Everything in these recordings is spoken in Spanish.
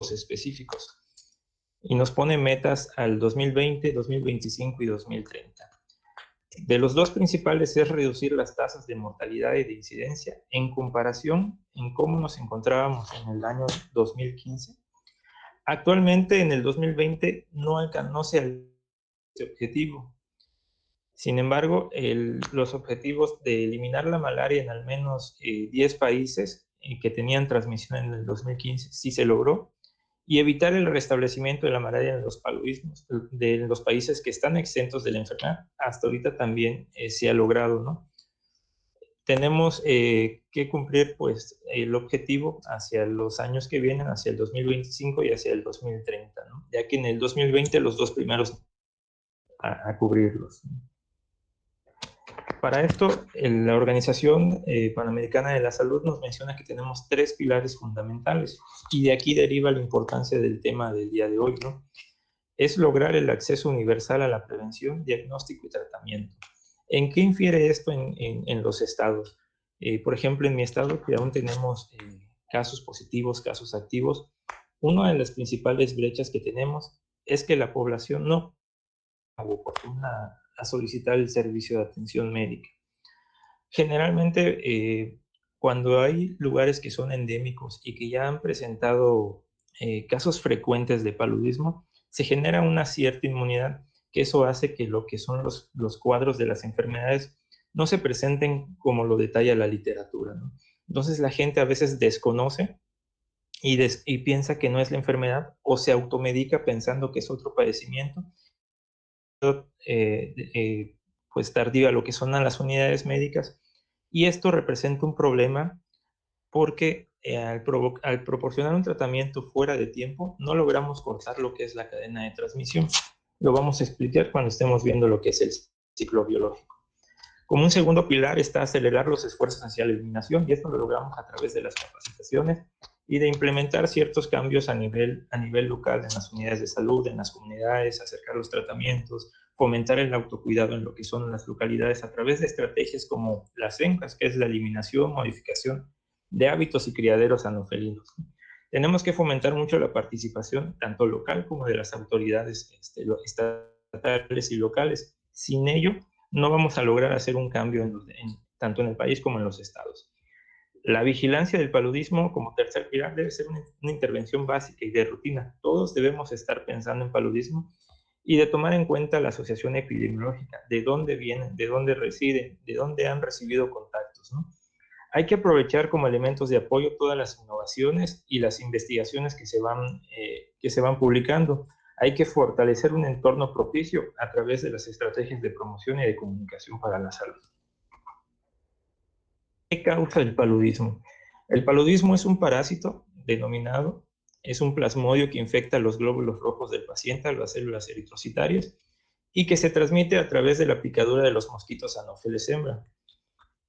específicos y nos pone metas al 2020, 2025 y 2030. De los dos principales es reducir las tasas de mortalidad y de incidencia en comparación en cómo nos encontrábamos en el año 2015. Actualmente en el 2020 no alcanzó ese objetivo. Sin embargo, los objetivos de eliminar la malaria en al menos 10 países que tenían transmisión en el 2015 sí se logró, y evitar el restablecimiento de la malaria en los paludismos de los países que están exentos de la enfermedad, hasta ahorita también se ha logrado, ¿no? Tenemos que cumplir pues el objetivo hacia los años que vienen, hacia el 2025 y hacia el 2030, ¿no? Ya que en el 2020 los dos primeros a cubrirlos. Para esto, la Organización Panamericana de la Salud nos menciona que tenemos 3 pilares fundamentales, y de aquí deriva la importancia del tema del día de hoy, ¿no? Es lograr el acceso universal a la prevención, diagnóstico y tratamiento. ¿En qué infiere esto en los estados? Por ejemplo, en mi estado, que aún tenemos casos positivos, casos activos, una de las principales brechas que tenemos es que la población no oportuna a solicitar el servicio de atención médica. Generalmente, cuando hay lugares que son endémicos y que ya han presentado casos frecuentes de paludismo, se genera una cierta inmunidad, que eso hace que lo que son los cuadros de las enfermedades no se presenten como lo detalla la literatura, ¿no? Entonces la gente a veces desconoce y piensa que no es la enfermedad, o se automedica pensando que es otro padecimiento, pues tardío a lo que son a las unidades médicas, y esto representa un problema porque al proporcionar un tratamiento fuera de tiempo no logramos cortar lo que es la cadena de transmisión. Lo vamos a explicar cuando estemos viendo lo que es el ciclo biológico. Como un segundo pilar está acelerar los esfuerzos hacia la eliminación, y esto lo logramos a través de las capacitaciones y de implementar ciertos cambios a nivel local, en las unidades de salud, en las comunidades, acercar los tratamientos, fomentar el autocuidado en lo que son las localidades a través de estrategias como las ENCAS, que es la eliminación, modificación de hábitos y criaderos anofelinos. Tenemos que fomentar mucho la participación tanto local como de las autoridades estatales y locales. Sin ello, no vamos a lograr hacer un cambio tanto en el país como en los estados. La vigilancia del paludismo como tercer pilar debe ser una intervención básica y de rutina. Todos debemos estar pensando en paludismo y de tomar en cuenta la asociación epidemiológica, de dónde vienen, de dónde residen, de dónde han recibido contactos, ¿no? Hay que aprovechar como elementos de apoyo todas las innovaciones y las investigaciones que se van publicando. Hay que fortalecer un entorno propicio a través de las estrategias de promoción y de comunicación para la salud. ¿Qué causa el paludismo? El paludismo es un parásito denominado, es un plasmodio que infecta los glóbulos rojos del paciente, las células eritrocitarias, y que se transmite a través de la picadura de los mosquitos Anopheles hembra.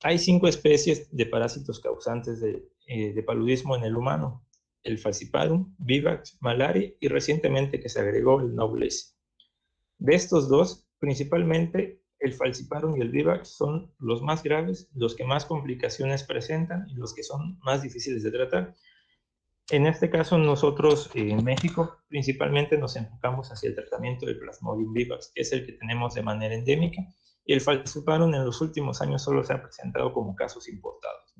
Hay 5 especies de parásitos causantes de paludismo en el humano: el falciparum, vivax, malaria, y recientemente que se agregó el noblesse. De estos dos, principalmente el falciparum y el vivax son los más graves, los que más complicaciones presentan y los que son más difíciles de tratar. En este caso, nosotros en México principalmente nos enfocamos hacia el tratamiento del Plasmodium vivax, que es el que tenemos de manera endémica, y el falciparum en los últimos años solo se ha presentado como casos importados.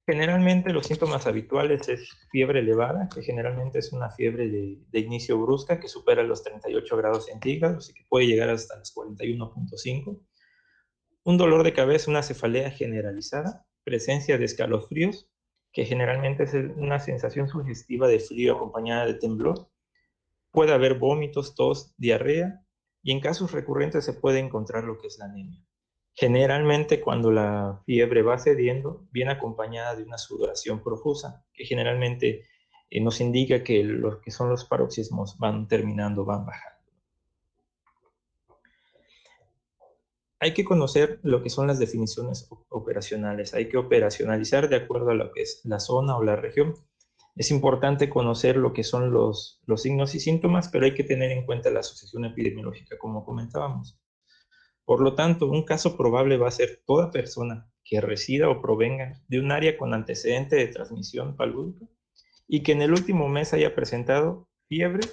Generalmente los síntomas habituales es fiebre elevada, que generalmente es una fiebre de inicio brusca que supera los 38 grados centígrados y que puede llegar hasta los 41.5. Un dolor de cabeza, una cefalea generalizada, presencia de escalofríos, que generalmente es una sensación sugestiva de frío acompañada de temblor. Puede haber vómitos, tos, diarrea, y en casos recurrentes se puede encontrar lo que es la anemia. Generalmente, cuando la fiebre va cediendo, viene acompañada de una sudoración profusa, que generalmente nos indica que lo que son los paroxismos van terminando, van bajando. Hay que conocer lo que son las definiciones operacionales. Hay que operacionalizar de acuerdo a lo que es la zona o la región. Es importante conocer lo que son los signos y síntomas, pero hay que tener en cuenta la asociación epidemiológica, como comentábamos. Por lo tanto, un caso probable va a ser toda persona que resida o provenga de un área con antecedente de transmisión palúdica y que en el último mes haya presentado fiebre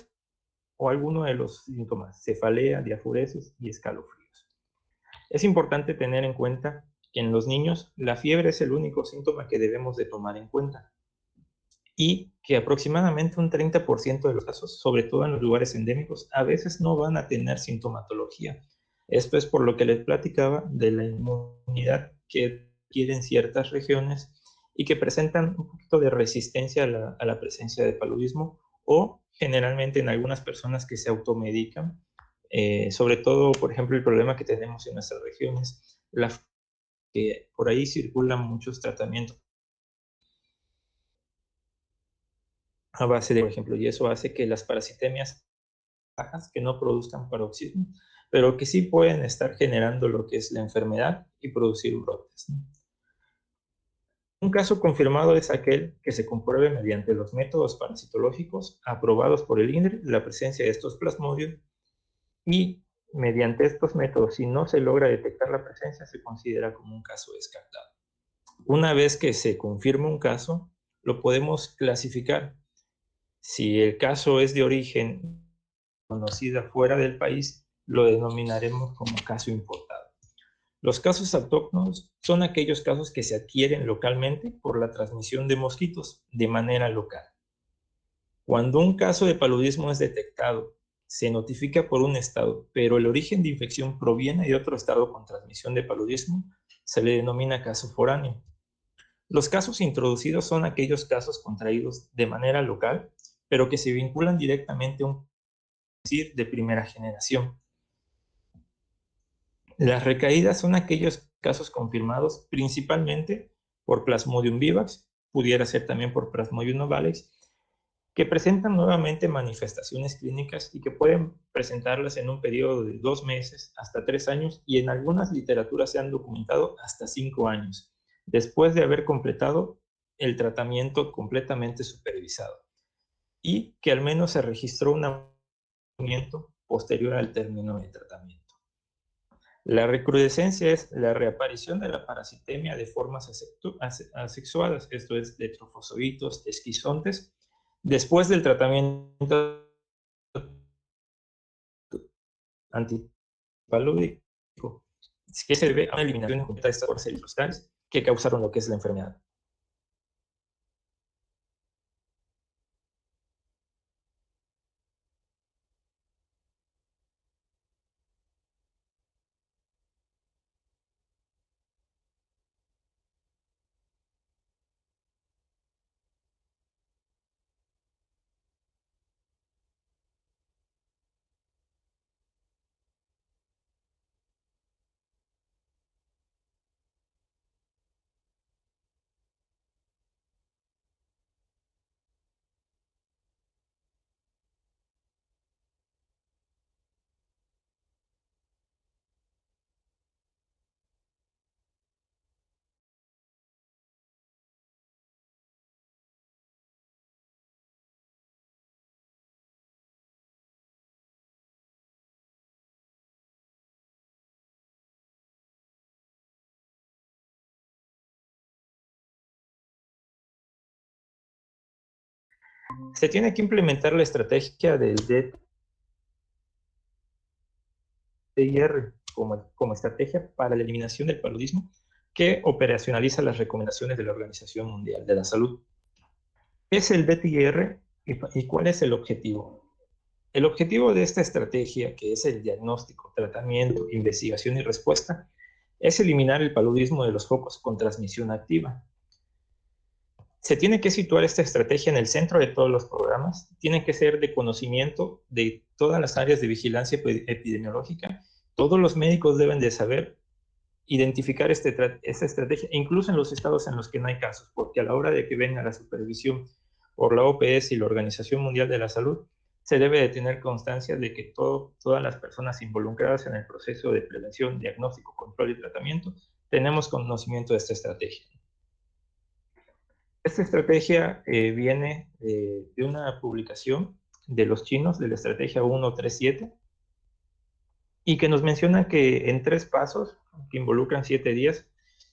o alguno de los síntomas, cefalea, diafuresis y escalofríos. Es importante tener en cuenta que en los niños la fiebre es el único síntoma que debemos de tomar en cuenta y que aproximadamente un 30% de los casos, sobre todo en los lugares endémicos, a veces no van a tener sintomatología. Esto es por lo que les platicaba de la inmunidad que adquieren ciertas regiones y que presentan un poquito de resistencia a la presencia de paludismo o generalmente en algunas personas que se automedican, sobre todo, por ejemplo, el problema que tenemos en nuestras regiones, que por ahí circulan muchos tratamientos a base de, por ejemplo, y eso hace que las parasitemias bajas, que no produzcan paroxismo, pero que sí pueden estar generando lo que es la enfermedad y producir brotes, ¿no? Un caso confirmado es aquel que se compruebe mediante los métodos parasitológicos aprobados por el INRI la presencia de estos plasmodios y mediante estos métodos, si no se logra detectar la presencia, se considera como un caso descartado. Una vez que se confirma un caso, lo podemos clasificar. Si el caso es de origen conocida fuera del país, lo denominaremos como caso importado. Los casos autóctonos son aquellos casos que se adquieren localmente por la transmisión de mosquitos de manera local. Cuando un caso de paludismo es detectado, se notifica por un estado, pero el origen de infección proviene de otro estado con transmisión de paludismo, se le denomina caso foráneo. Los casos introducidos son aquellos casos contraídos de manera local, pero que se vinculan directamente a un CIR de primera generación. Las recaídas son aquellos casos confirmados principalmente por Plasmodium vivax, pudiera ser también por Plasmodium ovales, que presentan nuevamente manifestaciones clínicas y que pueden presentarlas en un periodo de 2 meses hasta 3 años y en algunas literaturas se han documentado hasta 5 años, después de haber completado el tratamiento completamente supervisado y que al menos se registró un movimiento posterior al término del tratamiento. La recrudescencia es la reaparición de la parasitemia de formas asexuadas, esto es, de trofosoditos, esquizontes, después del tratamiento antipalúdico, que se debe a una eliminación incompleta de estas células que causaron lo que es la enfermedad. Se tiene que implementar la estrategia del DTIR como estrategia para la eliminación del paludismo que operacionaliza las recomendaciones de la Organización Mundial de la Salud. ¿Qué es el DTIR y cuál es el objetivo? El objetivo de esta estrategia, que es el diagnóstico, tratamiento, investigación y respuesta, es eliminar el paludismo de los focos con transmisión activa. Se tiene que situar esta estrategia en el centro de todos los programas, tiene que ser de conocimiento de todas las áreas de vigilancia epidemiológica. Todos los médicos deben de saber identificar esta estrategia, incluso en los estados en los que no hay casos, porque a la hora de que venga la supervisión por la OPS y la Organización Mundial de la Salud, se debe de tener constancia de que todas las personas involucradas en el proceso de prevención, diagnóstico, control y tratamiento tenemos conocimiento de esta estrategia. Esta estrategia viene de una publicación de los chinos, de la estrategia 137, y que nos menciona que en 3 pasos, que involucran 7 días,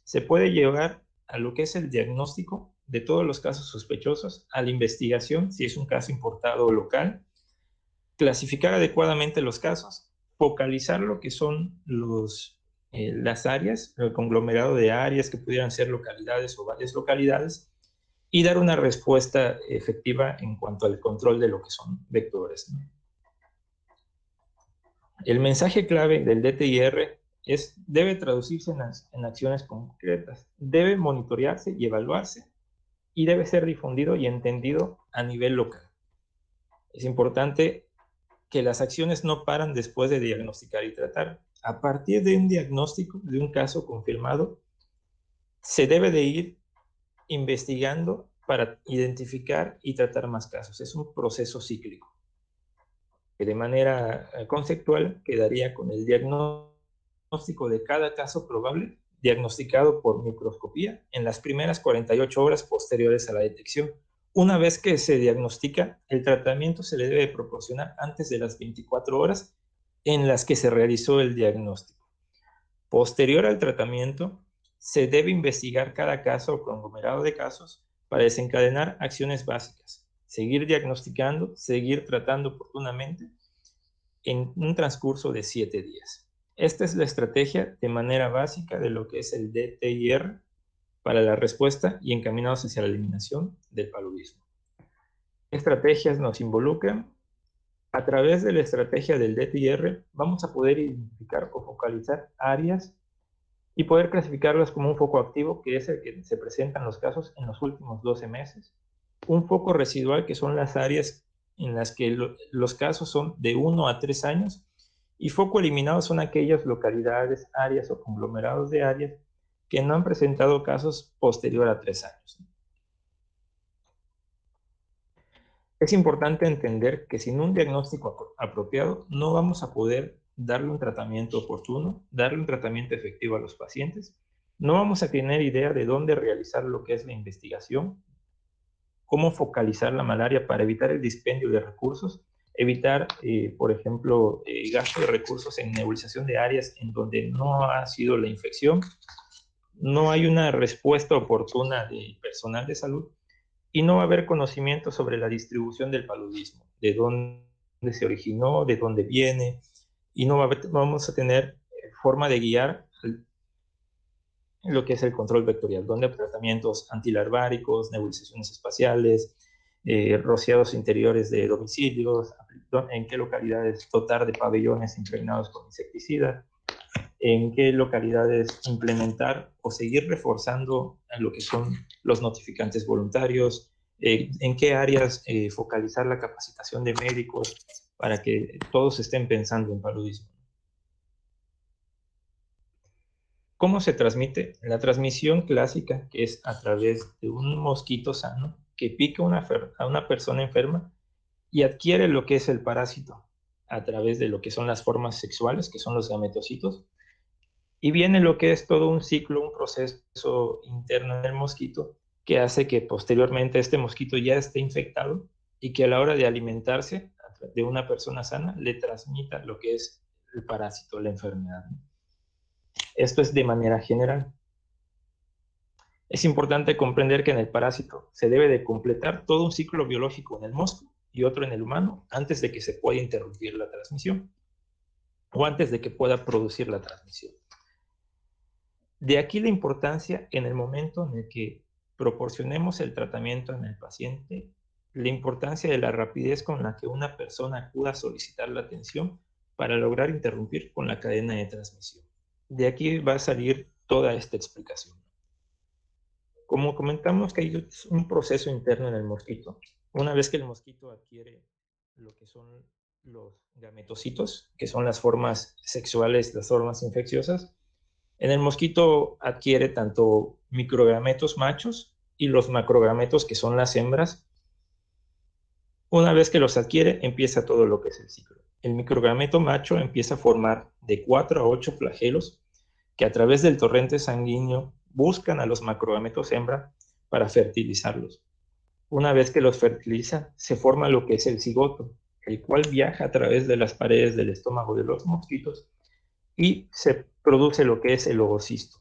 se puede llevar a lo que es el diagnóstico de todos los casos sospechosos, a la investigación, si es un caso importado o local, clasificar adecuadamente los casos, focalizar lo que son las áreas, el conglomerado de áreas que pudieran ser localidades o varias localidades, y dar una respuesta efectiva en cuanto al control de lo que son vectores, ¿no? El mensaje clave del DTIR debe traducirse en acciones concretas, debe monitorearse y evaluarse, y debe ser difundido y entendido a nivel local. Es importante que las acciones no paran después de diagnosticar y tratar. A partir de un diagnóstico, de un caso confirmado, se debe de ir investigando para identificar y tratar más casos. Es un proceso cíclico, que de manera conceptual quedaría con el diagnóstico de cada caso probable diagnosticado por microscopía en las primeras 48 horas posteriores a la detección. Una vez que se diagnostica, el tratamiento se le debe proporcionar antes de las 24 horas en las que se realizó el diagnóstico. Posterior al tratamiento, se debe investigar cada caso o conglomerado de casos para desencadenar acciones básicas, seguir diagnosticando, seguir tratando oportunamente en un transcurso de 7 días. Esta es la estrategia de manera básica de lo que es el DTIR para la respuesta y encaminados hacia la eliminación del paludismo. ¿Qué estrategias nos involucran? A través de la estrategia del DTIR vamos a poder identificar o focalizar áreas y poder clasificarlas como un foco activo, que es el que se presentan los casos en los últimos 12 meses, un foco residual, que son las áreas en las que los casos son de 1 a 3 años, y foco eliminado son aquellas localidades, áreas o conglomerados de áreas que no han presentado casos posterior a 3 años. Es importante entender que sin un diagnóstico apropiado no vamos a poder darle un tratamiento oportuno, darle un tratamiento efectivo a los pacientes, no vamos a tener idea de dónde realizar lo que es la investigación, cómo focalizar la malaria para evitar el dispendio de recursos, evitar, por ejemplo, gasto de recursos en nebulización de áreas en donde no ha sido la infección, no hay una respuesta oportuna del personal de salud, y no va a haber conocimiento sobre la distribución del paludismo, de dónde se originó, de dónde viene, y no vamos a tener forma de guiar lo que es el control vectorial, donde hay tratamientos antilarváricos, nebulizaciones espaciales, rociados interiores de domicilios, en qué localidades dotar de pabellones impregnados con insecticida, en qué localidades implementar o seguir reforzando lo que son los notificantes voluntarios, en qué áreas focalizar la capacitación de médicos para que todos estén pensando en paludismo. ¿Cómo se transmite? La transmisión clásica, que es a través de un mosquito sano que pica a una persona enferma y adquiere lo que es el parásito a través de lo que son las formas sexuales, que son los gametocitos, y viene lo que es todo un ciclo, un proceso interno del mosquito que hace que posteriormente este mosquito ya esté infectado y que a la hora de alimentarse de una persona sana le transmita lo que es el parásito, la enfermedad. Esto es de manera general. Es importante comprender que en el parásito se debe de completar todo un ciclo biológico en el mosco y otro en el humano antes de que se pueda interrumpir la transmisión o antes de que pueda producir la transmisión. De aquí la importancia en el momento en el que proporcionemos el tratamiento en el paciente, la importancia de la rapidez con la que una persona acuda a solicitar la atención para lograr interrumpir con la cadena de transmisión. De aquí va a salir toda esta explicación. Como comentamos que hay un proceso interno en el mosquito, una vez que el mosquito adquiere lo que son los gametocitos, que son las formas sexuales, las formas infecciosas, en el mosquito adquiere tanto microgametos machos y los macrogametos, que son las hembras. Una vez que los adquiere, empieza todo lo que es el ciclo. El microgameto macho empieza a formar de 4 a 8 flagelos que a través del torrente sanguíneo buscan a los macrogametos hembra para fertilizarlos. Una vez que los fertiliza, se forma lo que es el cigoto, el cual viaja a través de las paredes del estómago de los mosquitos y se produce lo que es el ovocisto.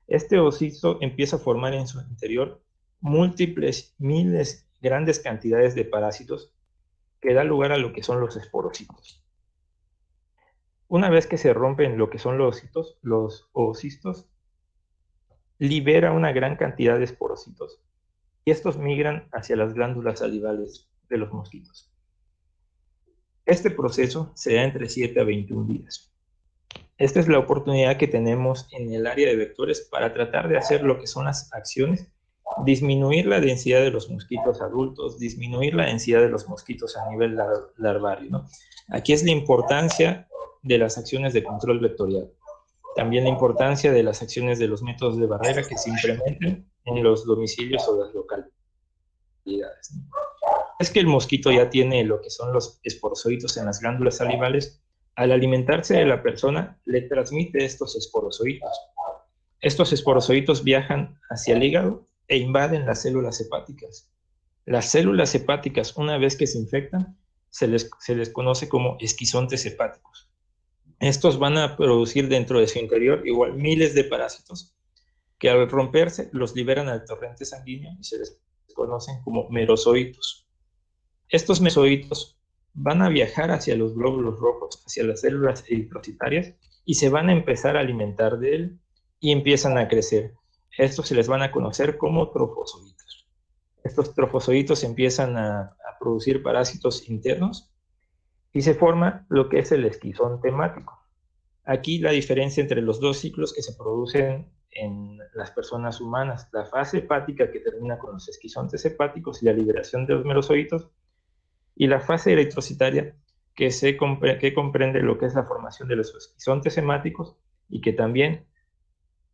Este ovocisto empieza a formar en su interior múltiples, miles, grandes cantidades de parásitos que da lugar a lo que son los esporocitos. Una vez que se rompen lo que son los oocistos libera una gran cantidad de esporocitos y estos migran hacia las glándulas salivales de los mosquitos. Este proceso se da entre 7 a 21 días. Esta es la oportunidad que tenemos en el área de vectores para tratar de hacer lo que son las acciones, disminuir la densidad de los mosquitos adultos, disminuir la densidad de los mosquitos a nivel larvario, ¿no? Aquí es la importancia de las acciones de control vectorial. También la importancia de las acciones de los métodos de barrera que se implementen en los domicilios o las localidades, ¿no? Es que el mosquito ya tiene lo que son los esporozoitos en las glándulas salivales. Al alimentarse de la persona, le transmite estos esporozoitos. Estos esporozoitos viajan hacia el hígado e invaden las células hepáticas. Las células hepáticas, una vez que se infectan, se les conoce como esquizontes hepáticos. Estos van a producir dentro de su interior igual miles de parásitos que al romperse los liberan al torrente sanguíneo y se les conocen como merozoitos. Estos merozoitos van a viajar hacia los glóbulos rojos, hacia las células eritrocitarias y se van a empezar a alimentar de él y empiezan a crecer. Estos se les van a conocer como trofozoitos. Estos trofozoitos empiezan a producir parásitos internos y se forma lo que es el esquizón temático. Aquí la diferencia entre los dos ciclos que se producen en las personas humanas, la fase hepática que termina con los esquizontes hepáticos y la liberación de los merozoitos, y la fase eritrocitaria que comprende lo que es la formación de los esquizontes hemáticos y que también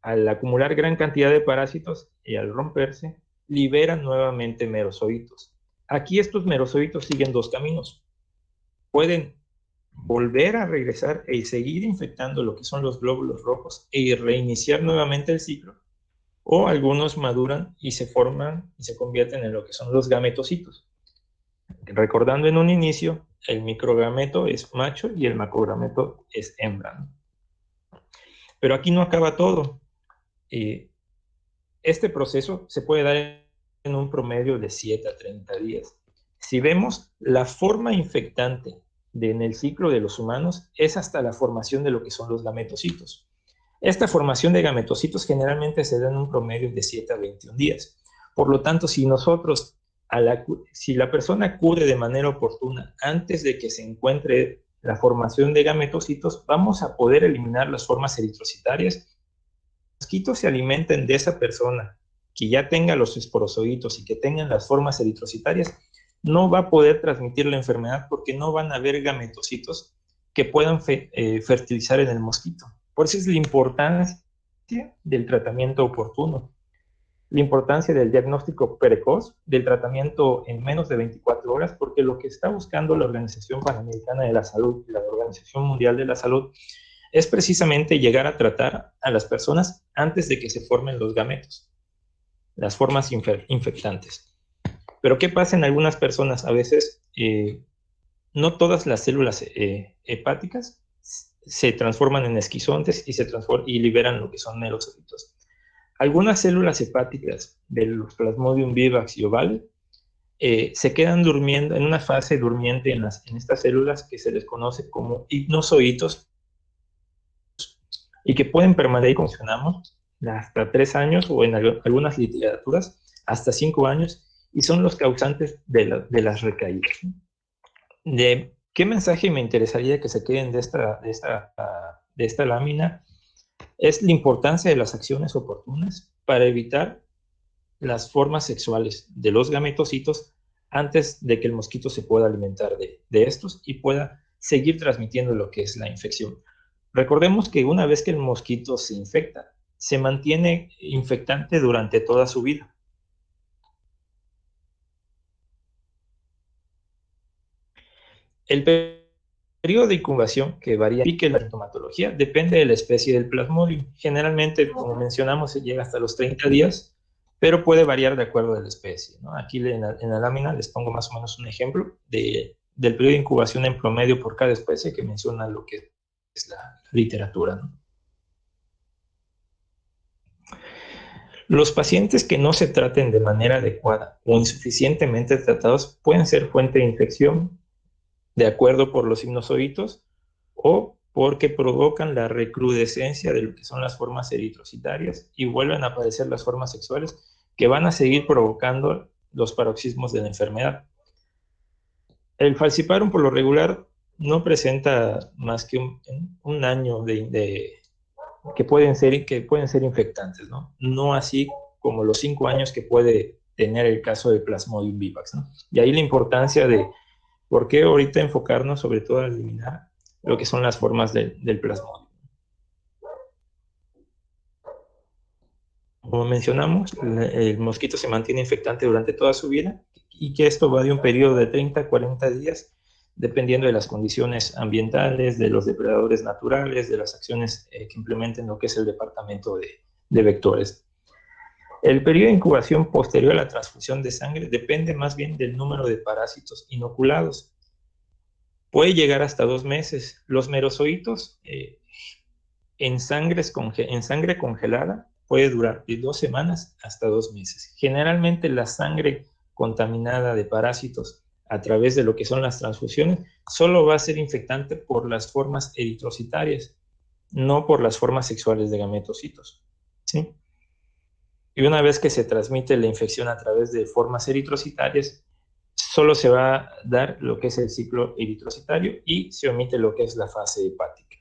al acumular gran cantidad de parásitos y al romperse, liberan nuevamente merozoitos. Aquí estos merozoitos siguen dos caminos. Pueden volver a regresar y seguir infectando lo que son los glóbulos rojos e reiniciar nuevamente el ciclo, o algunos maduran y se forman y se convierten en lo que son los gametocitos. Recordando en un inicio, el microgameto es macho y el macrogameto es hembra. Pero aquí no acaba todo. Este proceso se puede dar en un promedio de 7 a 30 días. Si vemos, la forma infectante en el ciclo de los humanos es hasta la formación de lo que son los gametocitos. Esta formación de gametocitos generalmente se da en un promedio de 7 a 21 días. Por lo tanto, si la persona acude de manera oportuna antes de que se encuentre la formación de gametocitos, vamos a poder eliminar las formas eritrocitarias. Los mosquitos se alimenten de esa persona que ya tenga los esporozoitos y que tengan las formas eritrocitarias, no va a poder transmitir la enfermedad porque no van a haber gametocitos que puedan fertilizar en el mosquito. Por eso es la importancia del tratamiento oportuno, la importancia del diagnóstico precoz, del tratamiento en menos de 24 horas, porque lo que está buscando la Organización Panamericana de la Salud y la Organización Mundial de la Salud es precisamente llegar a tratar a las personas antes de que se formen los gametos, las formas infectantes. Pero ¿qué pasa en algunas personas? A veces no todas las células hepáticas se transforman en esquizontes y liberan lo que son merozoitos. Algunas células hepáticas de los Plasmodium vivax y ovale se quedan durmiendo en una fase durmiente en estas células que se les conoce como hipnozoitos y que pueden permanecer, como mencionamos, hasta 3 años o en algunas literaturas hasta 5 años y son los causantes de las recaídas. ¿Qué mensaje me interesaría que se queden de esta lámina? Es la importancia de las acciones oportunas para evitar las formas sexuales de los gametocitos antes de que el mosquito se pueda alimentar de estos y pueda seguir transmitiendo lo que es la infección. Recordemos que una vez que el mosquito se infecta, se mantiene infectante durante toda su vida. El periodo de incubación que varía y que la sintomatología depende de la especie del Plasmodium. Generalmente, como mencionamos, se llega hasta los 30 días, pero puede variar de acuerdo a la especie, ¿no? Aquí en la lámina les pongo más o menos un ejemplo del periodo de incubación en promedio por cada especie que menciona lo que es la literatura, ¿no? Los pacientes que no se traten de manera adecuada o insuficientemente tratados pueden ser fuente de infección de acuerdo por los sinusoides o porque provocan la recrudescencia de lo que son las formas eritrocitarias y vuelven a aparecer las formas sexuales que van a seguir provocando los paroxismos de la enfermedad. El falciparum por lo regular no presenta más que un año que pueden ser infectantes, ¿no? No así como los 5 años que puede tener el caso de Plasmodium vivax, ¿no? Y ahí la importancia de por qué ahorita enfocarnos sobre todo a eliminar lo que son las formas del Plasmodium. Como mencionamos, el mosquito se mantiene infectante durante toda su vida y que esto va de un periodo de 30 a 40 días, dependiendo de las condiciones ambientales, de los depredadores naturales, de las acciones que implementen lo que es el departamento de vectores. El periodo de incubación posterior a la transfusión de sangre depende más bien del número de parásitos inoculados. Puede llegar hasta 2 meses. Los merozoitos en sangre congelada puede durar de 2 semanas hasta 2 meses. Generalmente la sangre contaminada de parásitos a través de lo que son las transfusiones solo va a ser infectante por las formas eritrocitarias, no por las formas sexuales de gametocitos, ¿sí? Y una vez que se transmite la infección a través de formas eritrocitarias, solo se va a dar lo que es el ciclo eritrocitario y se omite lo que es la fase hepática.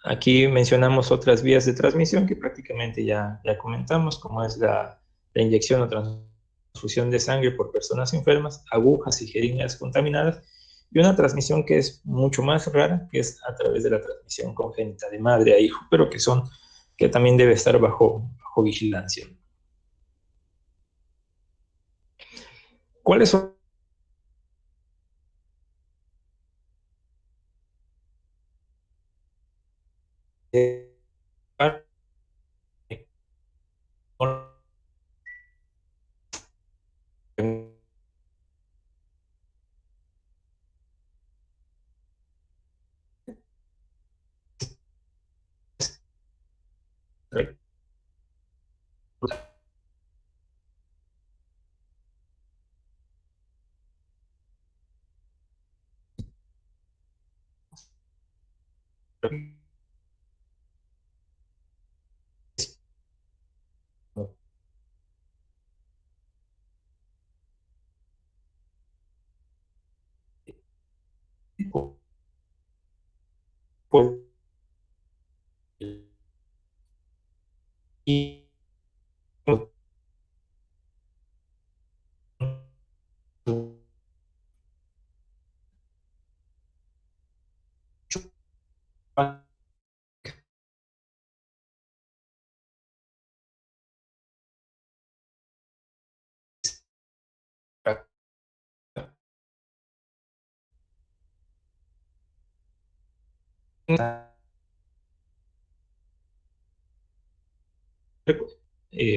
Aquí mencionamos otras vías de transmisión que prácticamente ya comentamos, como es la inyección o transfusión de sangre por personas enfermas, agujas y jeringas contaminadas, y una transmisión que es mucho más rara, que es a través de la transmisión congénita de madre a hijo, pero que también debe estar bajo vigilancia. ¿Cuáles son y eh,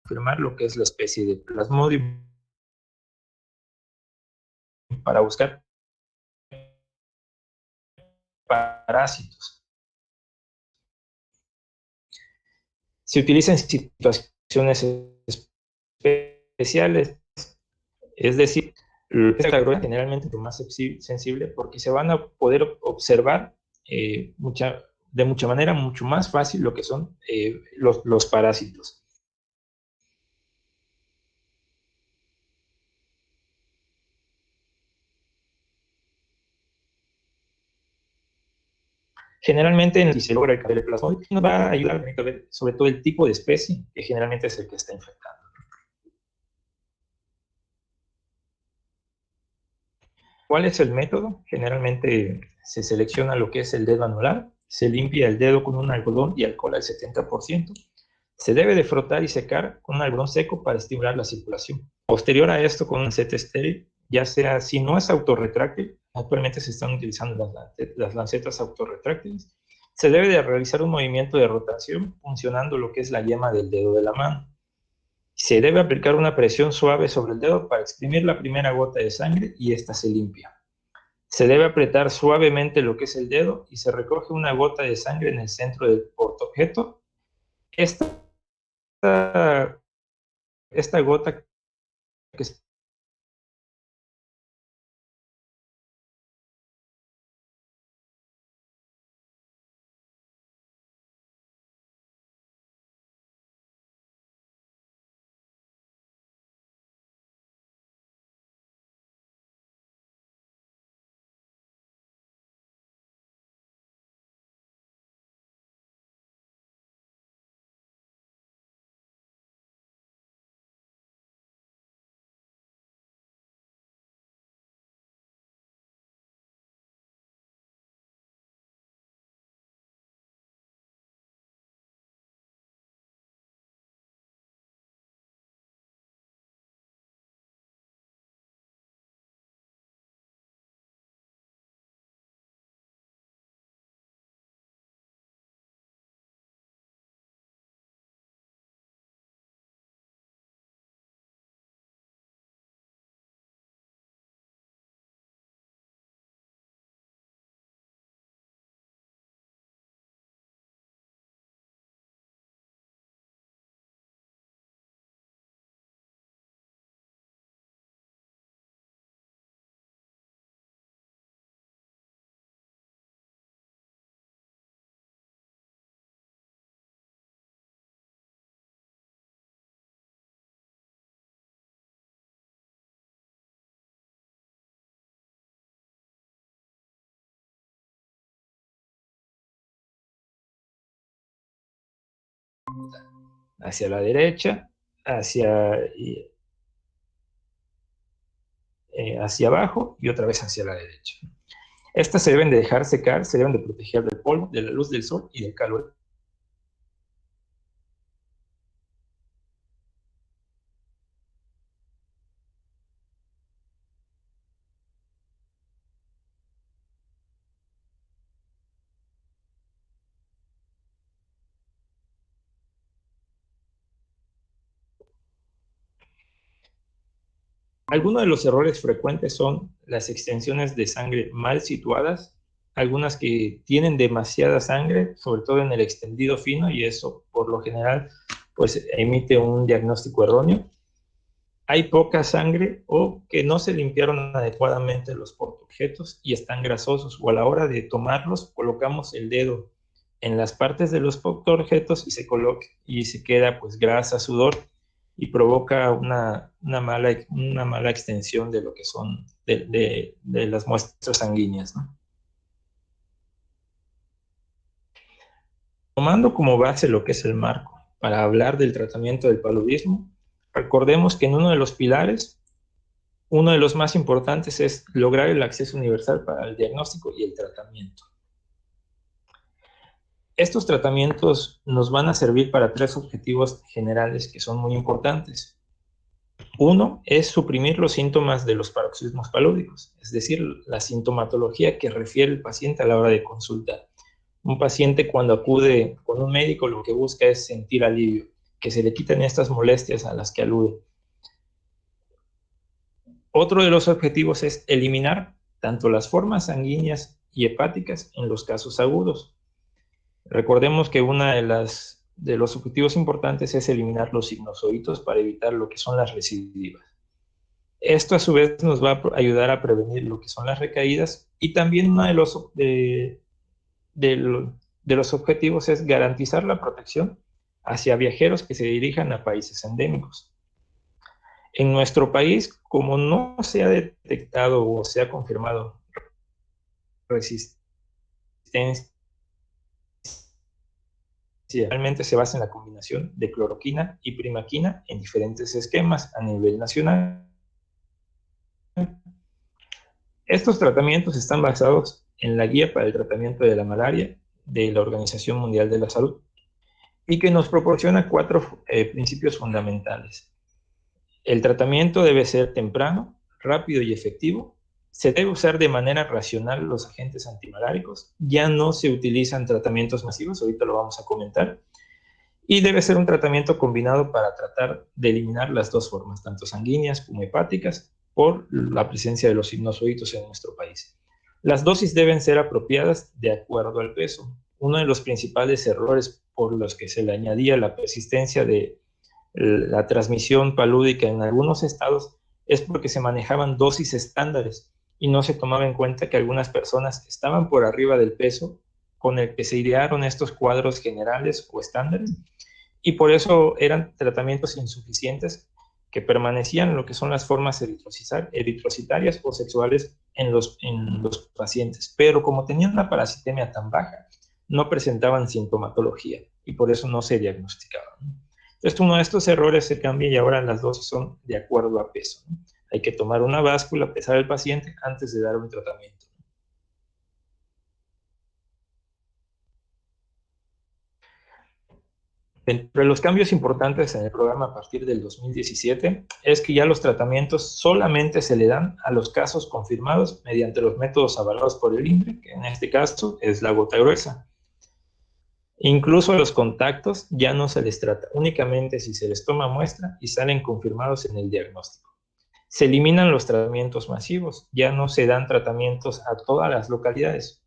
confirmar lo que es la especie de Plasmodium para buscar parásitos. Se utiliza en situaciones especiales, es decir, la gloria generalmente es más sensible porque se van a poder observar de mucha manera mucho más fácil lo que son los parásitos. Generalmente, si se logra el plasmódico, nos va a ayudar a ver sobre todo el tipo de especie, que generalmente es el que está infectado. ¿Cuál es el método? Generalmente se selecciona lo que es el dedo anular, se limpia el dedo con un algodón y alcohol al 70%, Se debe de frotar y secar con un algodón seco para estimular la circulación. Posterior a esto, con un lancete estéril, ya sea si no es autorretráctil, actualmente se están utilizando las lancetas autorretráctiles, se debe de realizar un movimiento de rotación funcionando lo que es la yema del dedo de la mano. Se debe aplicar una presión suave sobre el dedo para exprimir la primera gota de sangre y ésta se limpia. Se debe apretar suavemente lo que es el dedo y se recoge una gota de sangre en el centro del portaobjeto. Esta, esta gota que hacia la derecha, hacia, hacia abajo y otra vez hacia la derecha. Estas se deben de dejar secar, se deben de proteger del polvo, de la luz del sol y del calor. Algunos de los errores frecuentes son las extensiones de sangre mal situadas, algunas que tienen demasiada sangre, sobre todo en el extendido fino, y eso por lo general pues emite un diagnóstico erróneo. Hay poca sangre o que no se limpiaron adecuadamente los portaobjetos y están grasosos, o a la hora de tomarlos colocamos el dedo en las partes de los portaobjetos y y se queda pues grasa, sudor, y provoca una mala extensión de lo que son de las muestras sanguíneas, ¿no? Tomando como base lo que es el marco para hablar del tratamiento del paludismo, recordemos que en uno de los pilares, uno de los más importantes es lograr el acceso universal para el diagnóstico y el tratamiento. Estos tratamientos nos van a servir para tres objetivos generales que son muy importantes. Uno es suprimir los síntomas de los paroxismos palúdicos, es decir, la sintomatología que refiere el paciente a la hora de consulta. Un paciente cuando acude con un médico lo que busca es sentir alivio, que se le quiten estas molestias a las que alude. Otro de los objetivos es eliminar tanto las formas sanguíneas y hepáticas en los casos agudos. Recordemos que uno de los objetivos importantes es eliminar los sinusoídos para evitar lo que son las recidivas. Esto a su vez nos va a ayudar a prevenir lo que son las recaídas, y también uno de los objetivos es garantizar la protección hacia viajeros que se dirijan a países endémicos. En nuestro país, como no se ha detectado o se ha confirmado resistencia, realmente se basa en la combinación de cloroquina y primaquina en diferentes esquemas a nivel nacional. Estos tratamientos están basados en la guía para el tratamiento de la malaria de la Organización Mundial de la Salud. y que nos proporciona cuatro principios fundamentales. El tratamiento debe ser temprano, rápido y efectivo. Se debe usar de manera racional los agentes antimaláricos. Ya no se utilizan tratamientos masivos, ahorita lo vamos a comentar. Y debe ser un tratamiento combinado para tratar de eliminar las dos formas, tanto sanguíneas como hepáticas, por la presencia de los sinusoídos en nuestro país. Las dosis deben ser apropiadas de acuerdo al peso. Uno de los principales errores por los que se le añadía la persistencia de la transmisión palúdica en algunos estados es porque se manejaban dosis estándares y no se tomaba en cuenta que algunas personas estaban por arriba del peso con el que se idearon estos cuadros generales o estándares, y por eso eran tratamientos insuficientes que permanecían en lo que son las formas eritrocitarias o sexuales en los pacientes, pero como tenían una parasitemia tan baja, no presentaban sintomatología y por eso no se diagnosticaban. Entonces, uno de estos errores se cambia y ahora las dosis son de acuerdo a peso. Hay que tomar una báscula, pesar al paciente antes de dar un tratamiento. Entre los cambios importantes en el programa a partir del 2017 es que ya los tratamientos solamente se le dan a los casos confirmados mediante los métodos avalados por el INRE, que en este caso es la gota gruesa. Incluso a los contactos ya no se les trata, únicamente si se les toma muestra y salen confirmados en el diagnóstico. Se eliminan los tratamientos masivos, ya no se dan tratamientos a todas las localidades.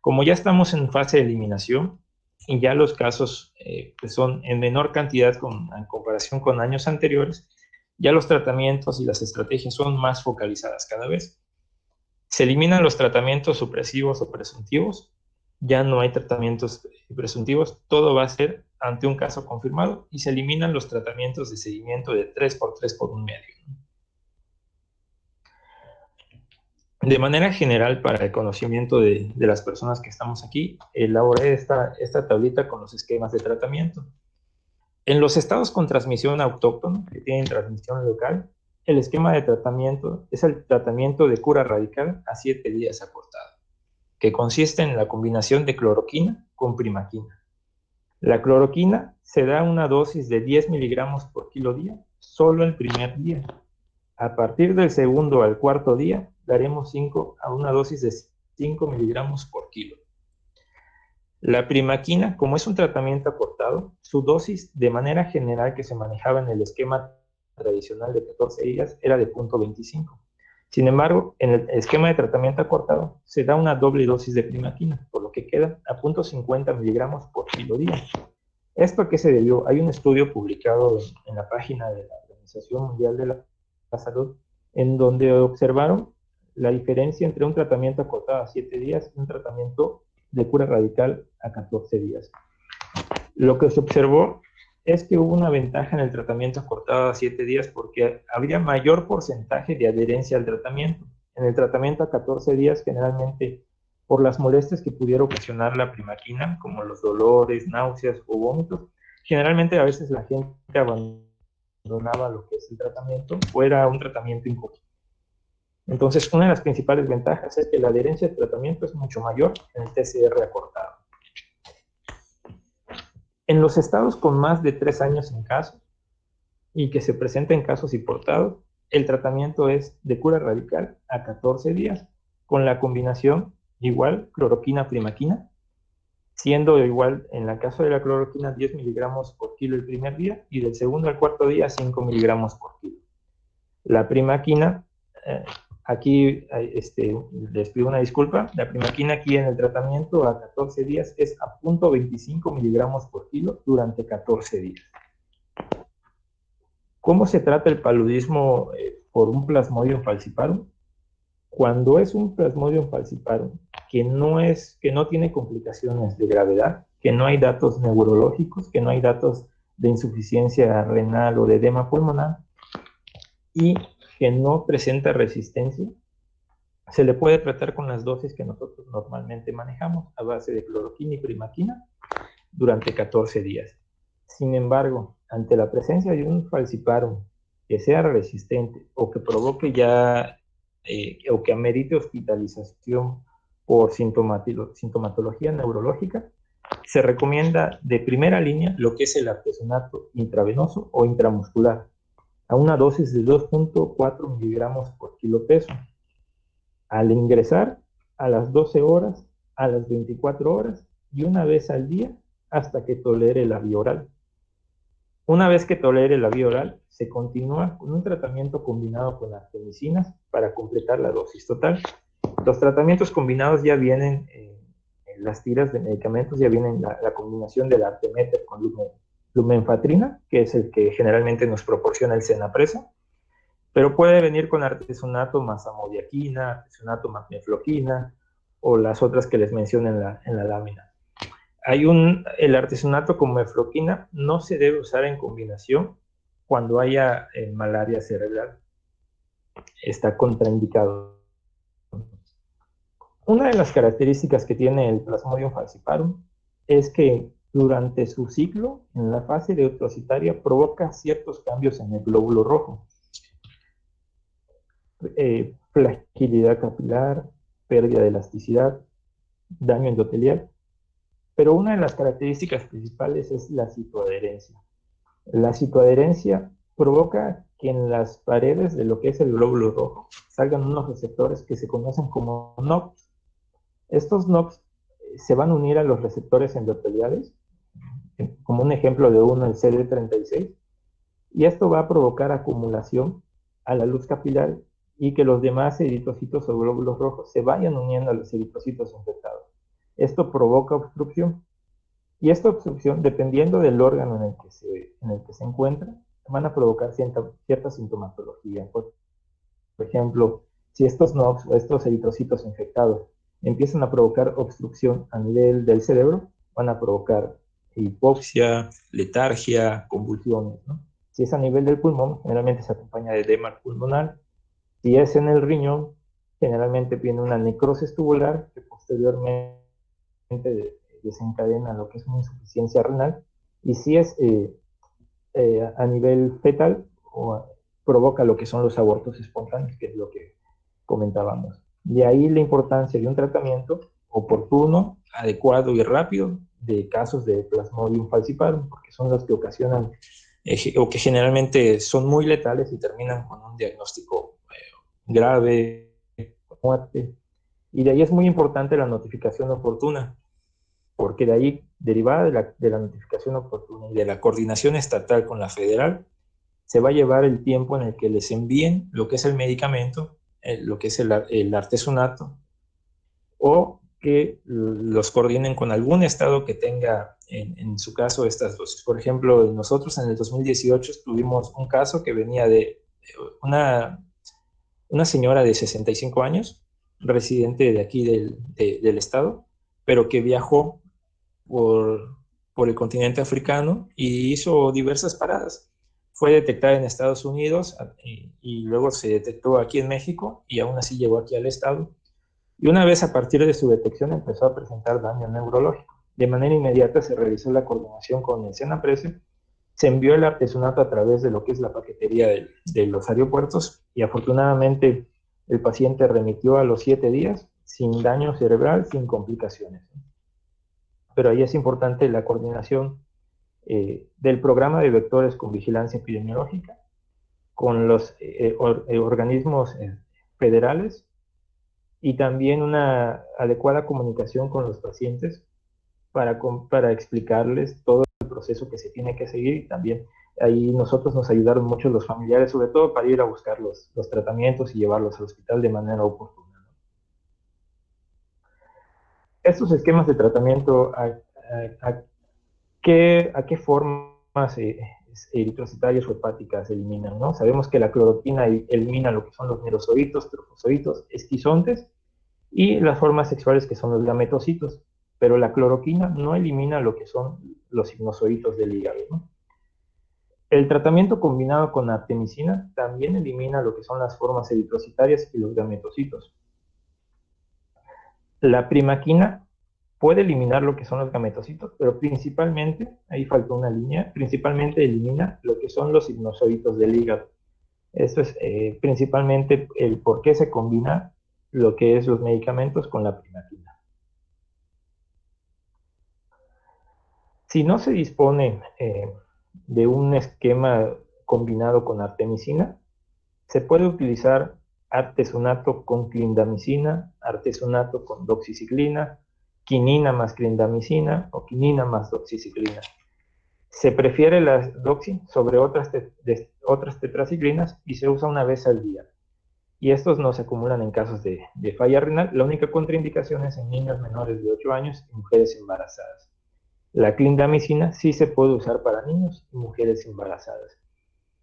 Como ya estamos en fase de eliminación y ya los casos pues son en menor cantidad en comparación con años anteriores, ya los tratamientos y las estrategias son más focalizadas cada vez. Se eliminan los tratamientos supresivos o presuntivos, ya no hay tratamientos presuntivos, todo va a ser ante un caso confirmado, y se eliminan los tratamientos de seguimiento de 3x3 por un medio. De manera general, para el conocimiento de las personas que estamos aquí, elaboré esta tablita con los esquemas de tratamiento. En los estados con transmisión autóctona, que tienen transmisión local, el esquema de tratamiento es el tratamiento de cura radical a 7 días acortado, que consiste en la combinación de cloroquina con primaquina. La cloroquina se da una dosis de 10 miligramos por kilo día, solo el primer día. A partir del segundo al cuarto día, daremos una dosis de 5 miligramos por kilo. La primaquina, como es un tratamiento acortado, su dosis de manera general que se manejaba en el esquema tradicional de 14 días era de 0.25. Sin embargo, en el esquema de tratamiento acortado se da una doble dosis de primaquina, por lo que queda a 0.50 miligramos por kilo día. ¿Esto a qué se debió? Hay un estudio publicado en la página de la Organización Mundial de la Salud, en donde observaron la diferencia entre un tratamiento acortado a 7 días y un tratamiento de cura radical a 14 días. Lo que se observó es que hubo una ventaja en el tratamiento acortado a 7 días porque había mayor porcentaje de adherencia al tratamiento. En el tratamiento a 14 días, generalmente, por las molestias que pudiera ocasionar la primaquina, como los dolores, náuseas o vómitos, generalmente a veces la gente abandonaba lo que es el tratamiento, o era un tratamiento incompleto. Entonces, una de las principales ventajas es que la adherencia al tratamiento es mucho mayor en el TCR acortado. En los estados con más de 3 años en caso y que se presenten casos importados, el tratamiento es de cura radical a 14 días, con la combinación igual cloroquina-primaquina, siendo igual en el caso de la cloroquina 10 miligramos por kilo el primer día y del segundo al cuarto día 5 miligramos por kilo. La primaquina, aquí les pido una disculpa, la primaquina aquí en el tratamiento a 14 días es a 0.25 miligramos por kilo durante 14 días. ¿Cómo se trata el paludismo por un Plasmodium falciparum? Cuando es un Plasmodium falciparum que no tiene complicaciones de gravedad, que no hay datos neurológicos, que no hay datos de insuficiencia renal o de edema pulmonar, y que no presenta resistencia, se le puede tratar con las dosis que nosotros normalmente manejamos a base de cloroquina y primaquina durante 14 días. Sin embargo, ante la presencia de un falciparum que sea resistente o que provoque o que amerite hospitalización por sintomatología neurológica, Se recomienda de primera línea lo que es el artesonato intravenoso o intramuscular, a una dosis de 2.4 miligramos por kilo peso. Al ingresar, a las 12 horas, a las 24 horas y una vez al día hasta que tolere la vía oral. Una vez que tolere la vía oral, se continúa con un tratamiento combinado con artemisinas para completar la dosis total. Los tratamientos combinados ya vienen, en las tiras de medicamentos ya vienen la combinación del Artemeter con lumenfantrina, que es el que generalmente nos proporciona el Cenapresa, pero puede venir con artesonato más amodiaquina, artesonato más mefloquina, o las otras que les mencioné en la lámina. El artesonato con mefloquina no se debe usar en combinación cuando haya malaria cerebral. Está contraindicado. Una de las características que tiene el Plasmodium falciparum es que durante su ciclo, en la fase deuterocitaria, provoca ciertos cambios en el glóbulo rojo. Fragilidad capilar, pérdida de elasticidad, daño endotelial. Pero una de las características principales es la citoadherencia. La citoadherencia provoca que en las paredes de lo que es el glóbulo rojo salgan unos receptores que se conocen como NOX. Estos NOX se van a unir a los receptores endoteliales, como un ejemplo de uno, el CD36, y esto va a provocar acumulación a la luz capilar y que los demás eritrocitos o glóbulos rojos se vayan uniendo a los eritrocitos infectados. Esto provoca obstrucción. Y esta obstrucción, dependiendo del órgano en el que se encuentra, van a provocar cierta sintomatología. Por ejemplo, si estos NOX o estos eritrocitos infectados empiezan a provocar obstrucción a nivel del cerebro, van a provocar hipoxia, letargia, convulsiones, ¿no? Si es a nivel del pulmón, generalmente se acompaña de edema pulmonar. Si es en el riñón, generalmente viene una necrosis tubular que posteriormente desencadena lo que es una insuficiencia renal. Y si es a nivel fetal, provoca lo que son los abortos espontáneos, que es lo que comentábamos. De ahí la importancia de un tratamiento oportuno, adecuado y rápido de casos de Plasmodium falciparum, porque son los que ocasionan o que generalmente son muy letales y terminan con un diagnóstico grave, muerte. Y de ahí es muy importante la notificación oportuna, porque de ahí, derivada de la notificación oportuna y de la coordinación estatal con la federal, se va a llevar el tiempo en el que les envíen lo que es el medicamento, lo que es el artesonato, o que los coordinen con algún estado que tenga, en su caso, estas dosis. Por ejemplo, nosotros en el 2018 tuvimos un caso que venía de una señora de 65 años, residente de aquí del estado, pero que viajó por el continente africano y hizo diversas paradas. Fue detectada en Estados Unidos y luego se detectó aquí en México y aún así llegó aquí al estado. Y una vez a partir de su detección empezó a presentar daño neurológico. De manera inmediata se realizó la coordinación con el Cenaprese, se envió el artesonato a través de lo que es la paquetería de los aeropuertos y afortunadamente el paciente remitió a los 7 días sin daño cerebral, sin complicaciones. Pero ahí es importante la coordinación del programa de vectores con vigilancia epidemiológica, con los organismos federales y también una adecuada comunicación con los pacientes para explicarles todo el proceso que se tiene que seguir y también ahí nosotros nos ayudaron mucho los familiares, sobre todo para ir a buscar los tratamientos y llevarlos al hospital de manera oportuna. Estos esquemas de tratamiento, ¿a qué formas eritrocitarias o hepáticas eliminan, ¿no? Sabemos que la cloroquina elimina lo que son los neurocitos, trofocitos, esquizontes y las formas sexuales que son los gametocitos, pero la cloroquina no elimina lo que son los sinusoides del hígado, ¿no? El tratamiento combinado con artemisina también elimina lo que son las formas eritrocitarias y los gametocitos. La primaquina puede eliminar lo que son los gametocitos, pero principalmente, ahí faltó una línea, principalmente elimina lo que son los sinusoides del hígado. Esto es principalmente el por qué se combina lo que es los medicamentos con la primaquina. Si no se dispone de un esquema combinado con artemisina, se puede utilizar artesunato con clindamicina, artesunato con doxiciclina, quinina más clindamicina o quinina más doxiciclina. Se prefiere la doxi sobre otras tetraciclinas y se usa una vez al día. Y estos no se acumulan en casos de falla renal. La única contraindicación es en niños menores de 8 años y mujeres embarazadas. La clindamicina sí se puede usar para niños y mujeres embarazadas.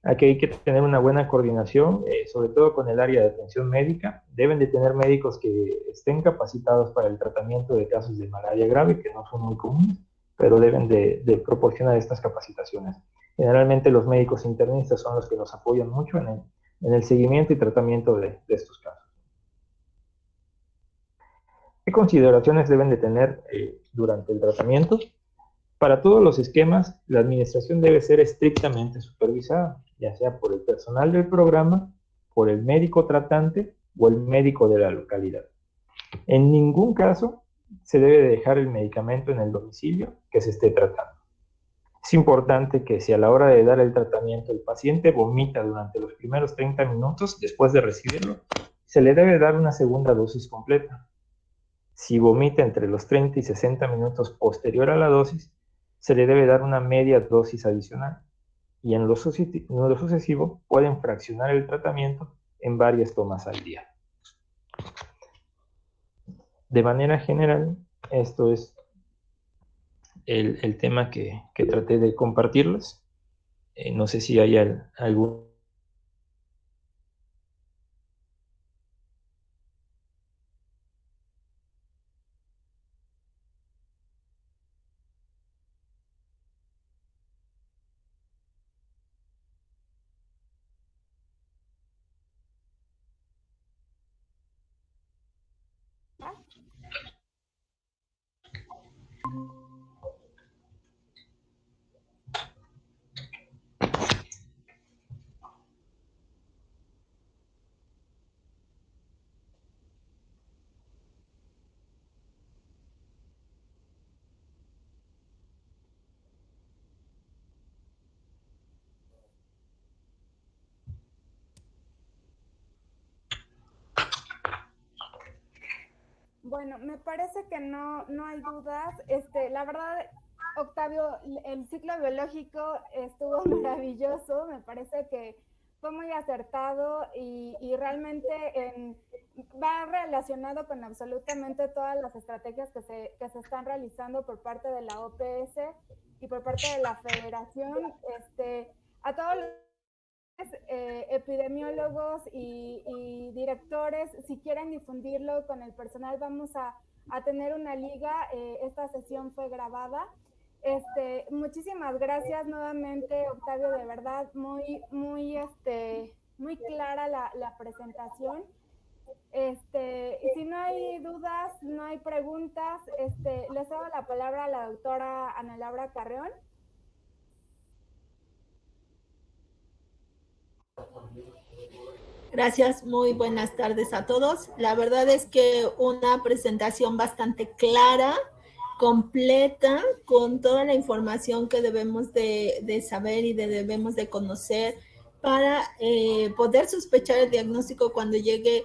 Aquí hay que tener una buena coordinación, sobre todo con el área de atención médica. Deben de tener médicos que estén capacitados para el tratamiento de casos de malaria grave, que no son muy comunes, pero deben de proporcionar estas capacitaciones. Generalmente los médicos internistas son los que nos apoyan mucho en el seguimiento y tratamiento de estos casos. ¿Qué consideraciones deben de tener durante el tratamiento? Para todos los esquemas, la administración debe ser estrictamente supervisada, ya sea por el personal del programa, por el médico tratante o el médico de la localidad. En ningún caso se debe dejar el medicamento en el domicilio que se esté tratando. Es importante que si a la hora de dar el tratamiento el paciente vomita durante los primeros 30 minutos después de recibirlo, se le debe dar una segunda dosis completa. Si vomita entre los 30 y 60 minutos posterior a la dosis, se le debe dar una media dosis adicional. Y en lo sucesivo pueden fraccionar el tratamiento en varias tomas al día. De manera general, esto es el tema que traté de compartirles. No sé si hay algún... Bueno, me parece que no hay dudas. La verdad, Octavio, el ciclo biológico estuvo maravilloso. Me parece que fue muy acertado y realmente va relacionado con absolutamente todas las estrategias que se están realizando por parte de la OPS y por parte de la Federación. A todos los epidemiólogos y directores, si quieren difundirlo con el personal, vamos a tener una liga. Esta sesión fue grabada. Muchísimas gracias nuevamente, Octavio, de verdad, muy clara la presentación. Y si no hay dudas, no hay preguntas, les cedo la palabra a la doctora Ana Laura Carreón. Gracias, muy buenas tardes a todos. La verdad es que una presentación bastante clara, completa, con toda la información que debemos de saber y debemos de conocer para poder sospechar el diagnóstico cuando llegue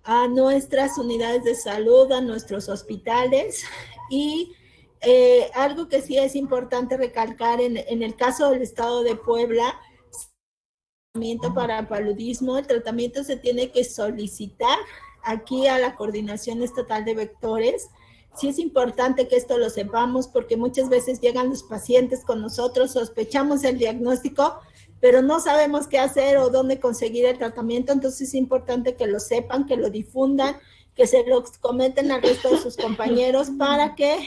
a nuestras unidades de salud, a nuestros hospitales. Y algo que sí es importante recalcar en el caso del estado de Puebla, para paludismo, el tratamiento se tiene que solicitar aquí a la Coordinación Estatal de Vectores. Sí es importante que esto lo sepamos porque muchas veces llegan los pacientes con nosotros, sospechamos el diagnóstico, pero no sabemos qué hacer o dónde conseguir el tratamiento. Entonces es importante que lo sepan, que lo difundan, que se lo comenten al resto de sus compañeros para que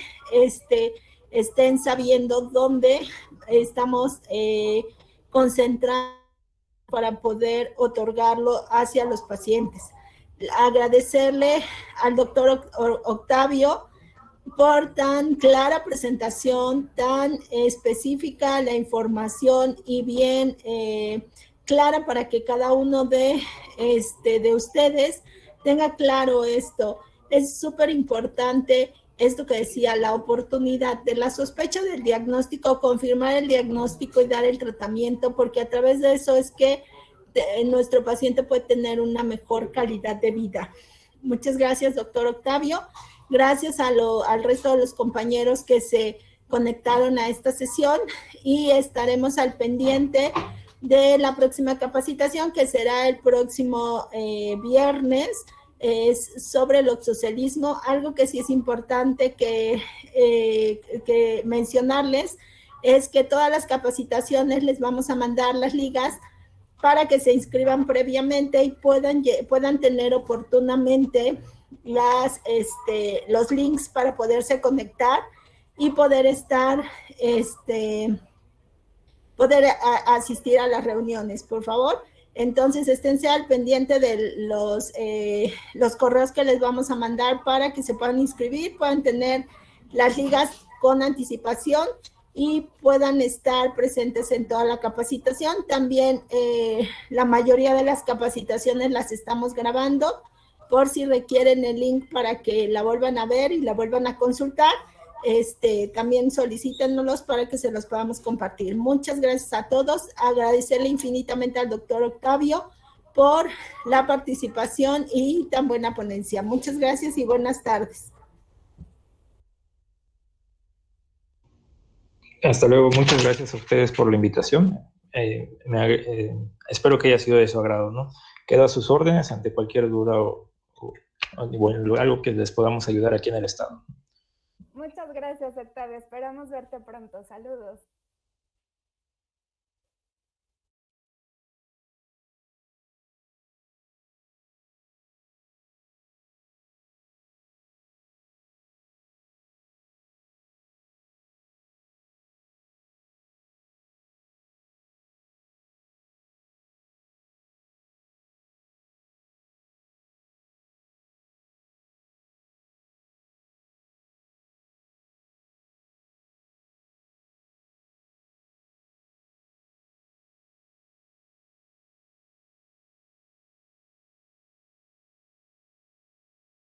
estén sabiendo dónde estamos concentrando para poder otorgarlo hacia los pacientes. Agradecerle al doctor Octavio por tan clara presentación, tan específica la información y bien clara para que cada uno de ustedes tenga claro esto. Es súper importante esto que decía, la oportunidad de la sospecha del diagnóstico, confirmar el diagnóstico y dar el tratamiento, porque a través de eso es que nuestro paciente puede tener una mejor calidad de vida. Muchas gracias, doctor Octavio. Gracias al resto de los compañeros que se conectaron a esta sesión y estaremos al pendiente de la próxima capacitación, que será el próximo viernes. Es sobre el oxoscelismo. Algo que sí es importante que mencionarles es que todas las capacitaciones les vamos a mandar las ligas para que se inscriban previamente y puedan tener oportunamente los links para poderse conectar y poder estar, asistir a las reuniones, por favor. Entonces, esténse al pendiente de los correos que les vamos a mandar para que se puedan inscribir, puedan tener las ligas con anticipación y puedan estar presentes en toda la capacitación. También la mayoría de las capacitaciones las estamos grabando por si requieren el link para que la vuelvan a ver y la vuelvan a consultar. También solicítennos para que se los podamos compartir. Muchas gracias a todos. Agradecerle infinitamente al doctor Octavio por la participación y tan buena ponencia. Muchas gracias y buenas tardes. Hasta luego, muchas gracias a ustedes por la invitación. Espero que haya sido de su agrado, ¿no? Quedo a sus órdenes ante cualquier duda o bueno, algo que les podamos ayudar aquí en el estado. Muchas gracias, Octavio. Esperamos verte pronto. Saludos.